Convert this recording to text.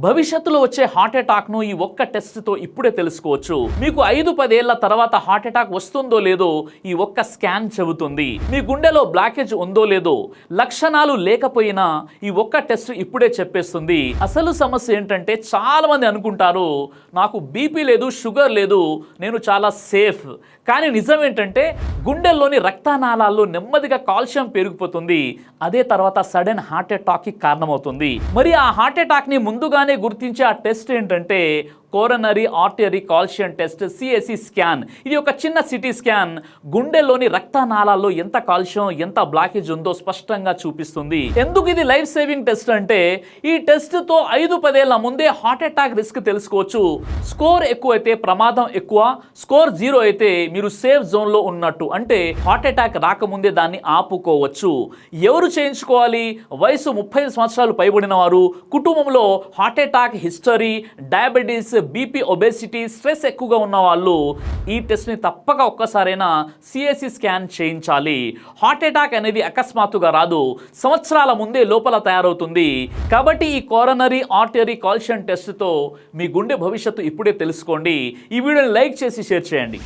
భవిష్యత్తులో వచ్చే హార్ట్ అటాక్ను ఈ ఒక్క టెస్ట్తో ఇప్పుడే తెలుసుకోవచ్చు. మీకు 5-10 ఏళ్ల తర్వాత హార్ట్ అటాక్ వస్తుందో లేదో ఈ ఒక్క స్కాన్ చెబుతుంది. మీ గుండెలో బ్లాకేజ్ ఉందో లేదో లక్షణాలు లేకపోయినా ఈ ఒక్క టెస్ట్ ఇప్పుడే చెప్పేస్తుంది. అసలు సమస్య ఏంటంటే చాలా మంది అనుకుంటారు నాకు బీపీ లేదు, షుగర్ లేదు, నేను చాలా సేఫ్. కానీ నిజం ఏంటంటే గుండెల్లోని రక్తనాళాల్లో నెమ్మదిగా కాల్షియం పెరిగిపోతుంది. అదే తర్వాత సడన్ హార్ట్ అటాక్కి కారణమవుతుంది. మరి ఆ హార్ట్ అటాక్ని ముందుగానే గుర్తించే ఆ టెస్ట్ ఏంటంటే coronary artery calcium test, CSC scan. ఇది ఒక చిన్న సిటీ స్కాన్ గుండెల్లోని రక్తనాళాల్లో ఎంత కాల్షియం, ఎంత బ్లాకేజ్ ఉందో స్పష్టంగా చూపిస్తుంది. ఎందుకు ఇది లైఫ్ సేవింగ్ టెస్ట్ అంటే ఈ టెస్ట్తో 5-10 ఏళ్ల ముందే హార్ట్ అటాక్ రిస్క్ తెలుసుకోవచ్చు. స్కోర్ ఎక్కువ అయితే ప్రమాదం ఎక్కువ, స్కోర్ 0 అయితే మీరు సేఫ్ జోన్లో ఉన్నట్టు. అంటే హార్ట్ అటాక్ రాకముందే దాన్ని ఆపుకోవచ్చు. ఎవరు చేయించుకోవాలి? వయసు 35 సంవత్సరాలు పైబడిన వారు, కుటుంబంలో heart attack history, diabetes, BP, obesity, stress ఎక్కువగా ఉన్న వాళ్ళు ఈ టెస్ట్ని తప్పక ఒక్కసారైనా సిఎస్సి స్కాన్ చేయించాలి. హార్ట్ అటాక్ అనేది అకస్మాత్తుగా రాదు, సంవత్సరాల ముందే లోపల తయారవుతుంది. కాబట్టి ఈ కోరనరీ ఆర్టరీ కాల్షియం టెస్ట్తో మీ గుండె భవిష్యత్తు ఇప్పుడే తెలుసుకోండి. ఈ వీడియోని లైక్ చేసి షేర్ చేయండి.